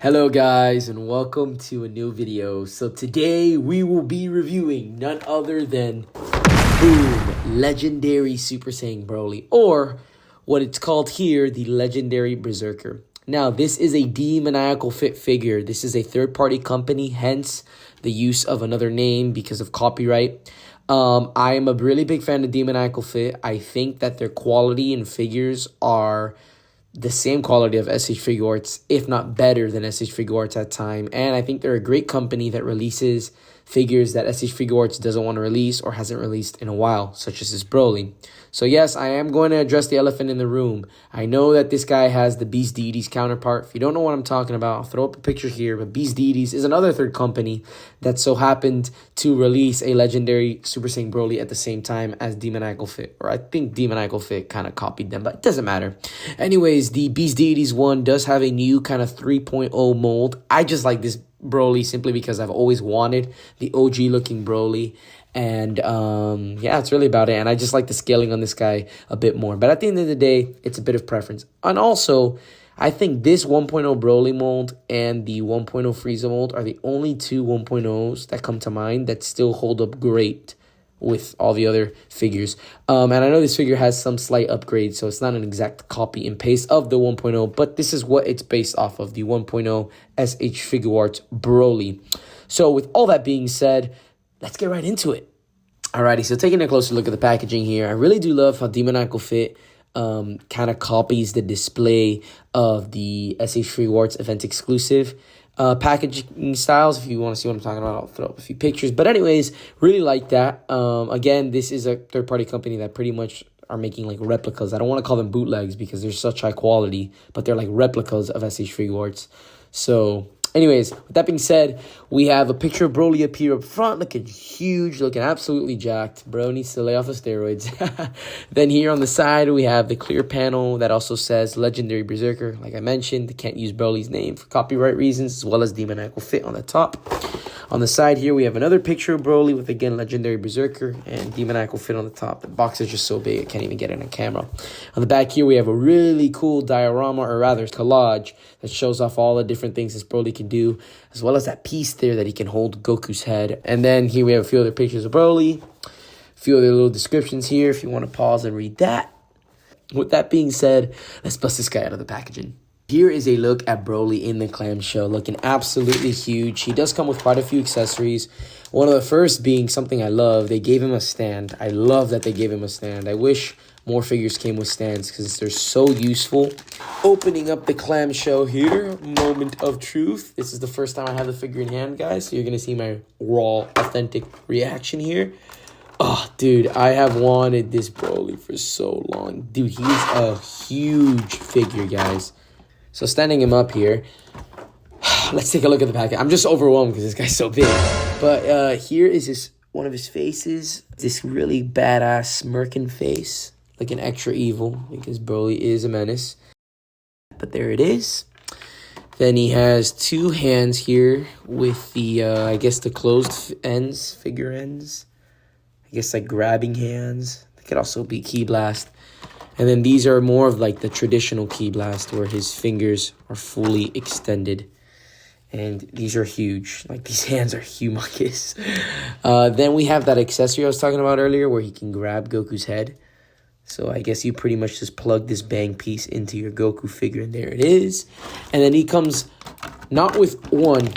Hello guys and welcome to a new video. So today we will be reviewing none other than Legendary Super Saiyan Broly, or what it's called here, the Legendary Berserker. Now this is a Demoniacal Fit figure. This is a third-party company, hence the use of another name because of copyright. I am a really big fan of Demoniacal Fit. I think that their quality and figures are the same quality of SHfiguarts, if not better than SHfiguarts at time. And I think they're a great company that releases figures that SHfiguarts doesn't want to release or hasn't released in a while, such as this Broly. So yes, I am going to address the elephant in the room. I know that this guy has the Beast Deities counterpart. If you don't know what I'm talking about, I'll throw up a picture here. But Beast Deities is another third company that so happened to release a Legendary Super Saiyan Broly at the same time as Demoniacal Fit. Or I think Demoniacal Fit kind of copied them, but it doesn't matter. Anyways, the Beast Deities one does have a new kind of 3.0 mold. I just like this Broly simply because I've always wanted the OG looking Broly. And yeah, it's really about it. And I just like the scaling on this guy a bit more. But at the end of the day, it's a bit of preference. And also, I think this 1.0 Broly mold and the 1.0 Frieza mold are the only two 1.0s that come to mind that still hold up great with all the other figures. And I know this figure has some slight upgrades, so it's not an exact copy and paste of the 1.0, but this is what it's based off of, the 1.0 SHfiguarts Broly. So with all that being said, let's get right into it. Alrighty, so taking a closer look at the packaging here, I really do love how Demoniacal Fit kind of copies the display of the SHfiguarts event exclusive packaging styles. If you want to see what I'm talking about, I'll throw up a few pictures. But anyways, really like that. Again, this is a third-party company that pretty much are making like replicas. I don't want to call them bootlegs because they're such high quality, but they're like replicas of SHfiguarts. So anyways, with that being said, we have a picture of Broly up here up front, looking huge, looking absolutely jacked. Bro needs to lay off the steroids. Then here on the side, we have the clear panel that also says Legendary Berserker. Like I mentioned, they can't use Broly's name for copyright reasons, as well as Demoniacal Fit on the top. On the side here, we have another picture of Broly with, again, Legendary Berserker and Demoniacal Fit on the top. The box is just so big, I can't even get it on camera. On the back here, we have a really cool diorama, or rather collage, that shows off all the different things this Broly can do, as well as that piece there that he can hold Goku's head. And then here we have a few other pictures of Broly, a few other little descriptions here if you want to pause and read that. With that being said, let's bust this guy out of the packaging. Here is a look at Broly in the clamshell, looking absolutely huge. He does come with quite a few accessories. One of the first being something I love. They gave him a stand. I love that they gave him a stand. I wish more figures came with stands because they're so useful. Opening up the clamshell here, moment of truth. This is the first time I have the figure in hand, guys, so you're going to see my raw, authentic reaction here. Oh, dude, I have wanted this Broly for so long. Dude, he's a huge figure, guys. So standing him up here, let's take a look at the packet. I'm just overwhelmed because this guy's so big. But here is one of his faces. This really badass smirking face, looking extra evil because Broly is a menace. But there it is. Then he has two hands here with the, I guess, the closed ends, figure ends. I guess like grabbing hands. They could also be Ki Blast. And then these are more of like the traditional Ki Blast where his fingers are fully extended. And these are huge. Like these hands are humongous. Then we have that accessory I was talking about earlier where he can grab Goku's head. So I guess you pretty much just plug this bang piece into your Goku figure and there it is. And then he comes not with one,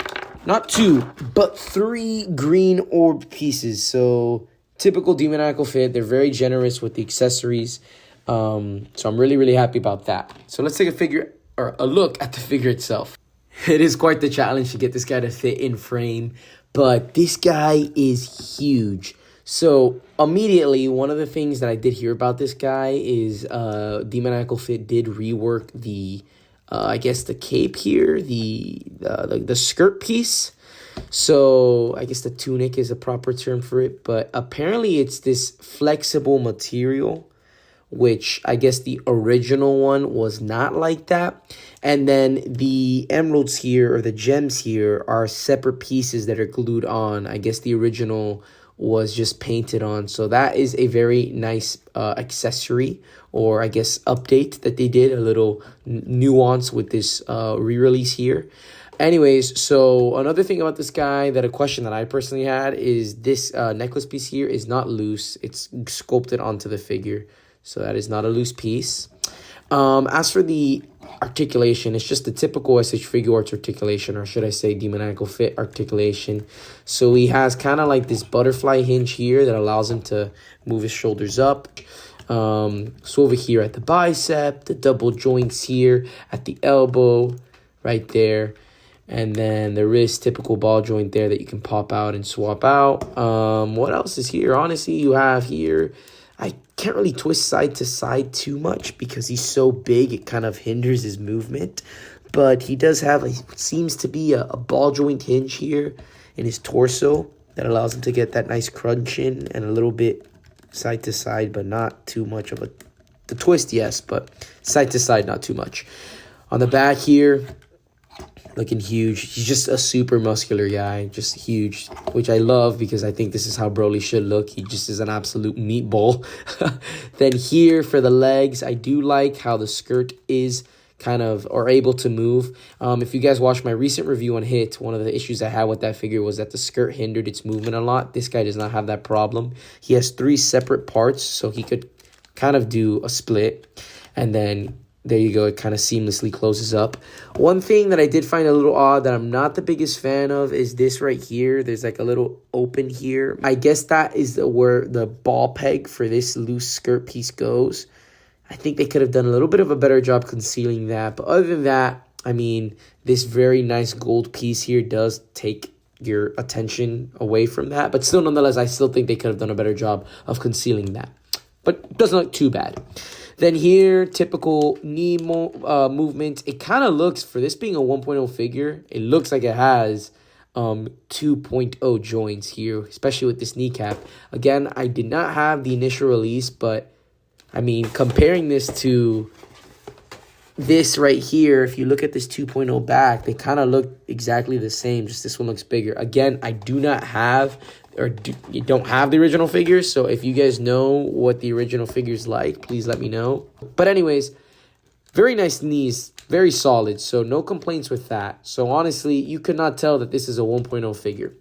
not two, but three green orb pieces. So typical Demoniacal Fit. They're very generous with the accessories. So I'm really, really happy about that. So let's take a look at the figure itself. It is quite the challenge to get this guy to fit in frame, but this guy is huge. So immediately, one of the things that I did hear about this guy is Demoniacal Fit did rework the, I guess the cape here, the skirt piece. So I guess the tunic is a proper term for it, but apparently it's this flexible material, which I guess the original one was not like that. And then the emeralds here, or the gems here, are separate pieces that are glued on. I guess the original was just painted on. So that is a very nice accessory, or I guess update that they did, a little nuance with this re-release here. Anyways, so another thing about this guy, that a question that I personally had, is this necklace piece here is not loose. It's sculpted onto the figure. So that is not a loose piece. As for the articulation, it's just the typical SHfiguarts articulation, or should I say Demoniacal Fit articulation. So he has kind of like this butterfly hinge here that allows him to move his shoulders up. So over here at the bicep, the double joints here at the elbow, right there. And then the wrist, typical ball joint there that you can pop out and swap out. What else is here? Honestly, you have here, I can't really twist side to side too much because he's so big, it kind of hinders his movement. But he does have, what seems to be a ball joint hinge here in his torso that allows him to get that nice crunch in and a little bit side to side, but not too much of the twist, yes, but side to side, not too much. On the back here, looking huge. He's just a super muscular guy, just huge, which I love because I think this is how Broly should look. He just is an absolute meatball. Then here for the legs, I do like how the skirt is kind of, or able to move. If you guys watched my recent review on Hit, one of the issues I had with that figure was that the skirt hindered its movement a lot. This guy does not have that problem. He has 3 separate parts, so he could kind of do a split, and then there you go, it kind of seamlessly closes up. One thing that I did find a little odd that I'm not the biggest fan of is this right here. There's like a little open here. I guess that is where the ball peg for this loose skirt piece goes. I think they could have done a little bit of a better job concealing that. But other than that, I mean, this very nice gold piece here does take your attention away from that. But still, nonetheless, I still think they could have done a better job of concealing that. But it doesn't look too bad. Then here, typical knee movement. It kind of looks, for this being a 1.0 figure, it looks like it has 2.0 joints here, especially with this kneecap. Again, I did not have the initial release, but I mean, comparing this to this right here, if you look at this 2.0 back, they kind of look exactly the same, just this one looks bigger. Again, I do not have, you don't have the original figures, so if you guys know what the original figure's like, please let me know. But anyways, very nice knees, very solid, so no complaints with that. So honestly, you could not tell that this is a 1.0 figure.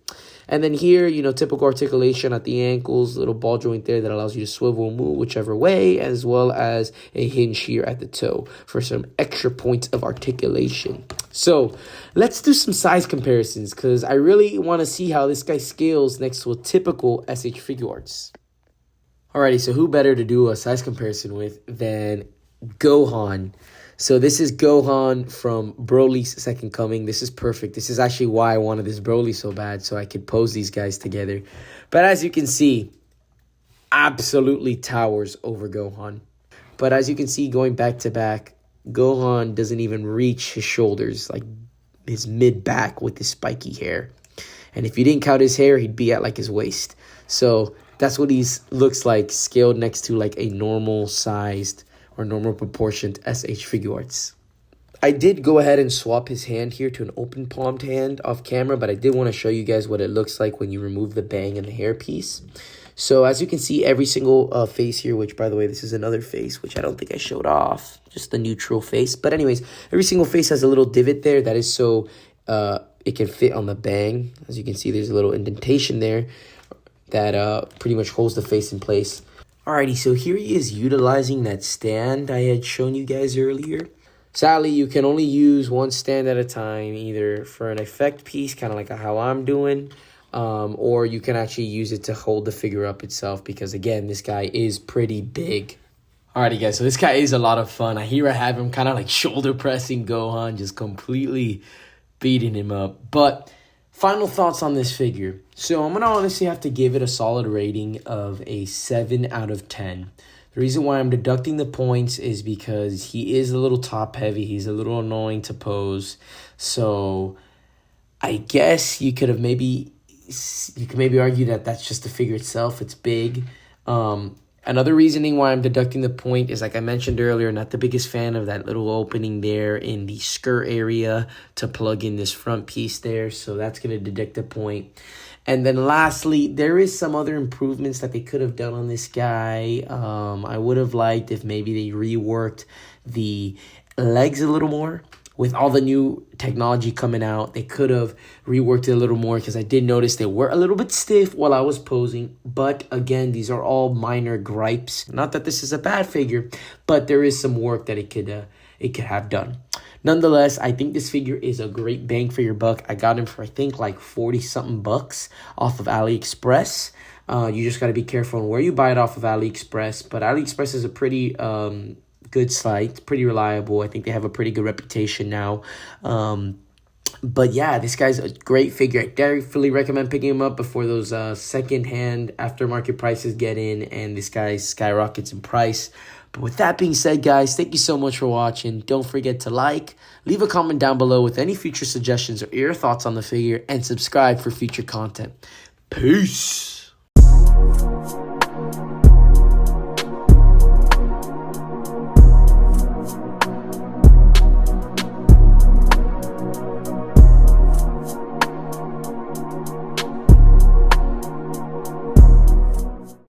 And then here, you know, typical articulation at the ankles, little ball joint there that allows you to swivel and move whichever way, as well as a hinge here at the toe for some extra points of articulation. So let's do some size comparisons because I really want to see how this guy scales next to a typical SHfiguarts. Alrighty, so who better to do a size comparison with than Gohan? So this is Gohan from Broly's Second Coming. This is perfect. This is actually why I wanted this Broly so bad, so I could pose these guys together. But as you can see, absolutely towers over Gohan. But as you can see, going back to back, Gohan doesn't even reach his shoulders, like his mid-back with his spiky hair. And if you didn't count his hair, he'd be at like his waist. So that's what he looks like scaled next to like a normal-sized or normal proportioned SHfiguarts. I did go ahead and swap his hand here to an open palmed hand off camera, but I did want to show you guys what it looks like when you remove the bang and the hair piece. So as you can see, every single face here, which by the way, this is another face, which I don't think I showed off, just the neutral face. But anyways, every single face has a little divot there that is so it can fit on the bang. As you can see, there's a little indentation there that pretty much holds the face in place. Alrighty, so here he is utilizing that stand I had shown you guys earlier. Sadly, you can only use one stand at a time, either for an effect piece, kind of like how I'm doing, or you can actually use it to hold the figure up itself because, again, this guy is pretty big. Alrighty, guys, so this guy is a lot of fun. Here I have him kind of like shoulder pressing Gohan, just completely beating him up. But final thoughts on this figure. So I'm going to honestly have to give it a solid rating of a 7 out of 10. The reason why I'm deducting the points is because he is a little top heavy. He's a little annoying to pose. So I guess you could maybe argue that that's just the figure itself. It's big. Another reasoning why I'm deducting the point is, like I mentioned earlier, not the biggest fan of that little opening there in the skirt area to plug in this front piece there. So that's going to deduct a point. And then lastly, there is some other improvements that they could have done on this guy. I would have liked if maybe they reworked the legs a little more. with all the new technology coming out, they could have reworked it a little more, because I did notice they were a little bit stiff while I was posing. But again, these are all minor gripes. Not that this is a bad figure, but there is some work that it could have done. Nonetheless, I think this figure is a great bang for your buck. I got him for, I think, like 40-something bucks off of AliExpress. You just got to be careful on where you buy it off of AliExpress. But AliExpress is a pretty good site, pretty reliable. I think they have a pretty good reputation now. But yeah, this guy's a great figure. I definitely recommend picking him up before those second-hand aftermarket prices get in and this guy skyrockets in price. But with that being said, guys, thank you so much for watching. Don't forget to leave a comment down below with any future suggestions or your thoughts on the figure, and subscribe for future content. Peace!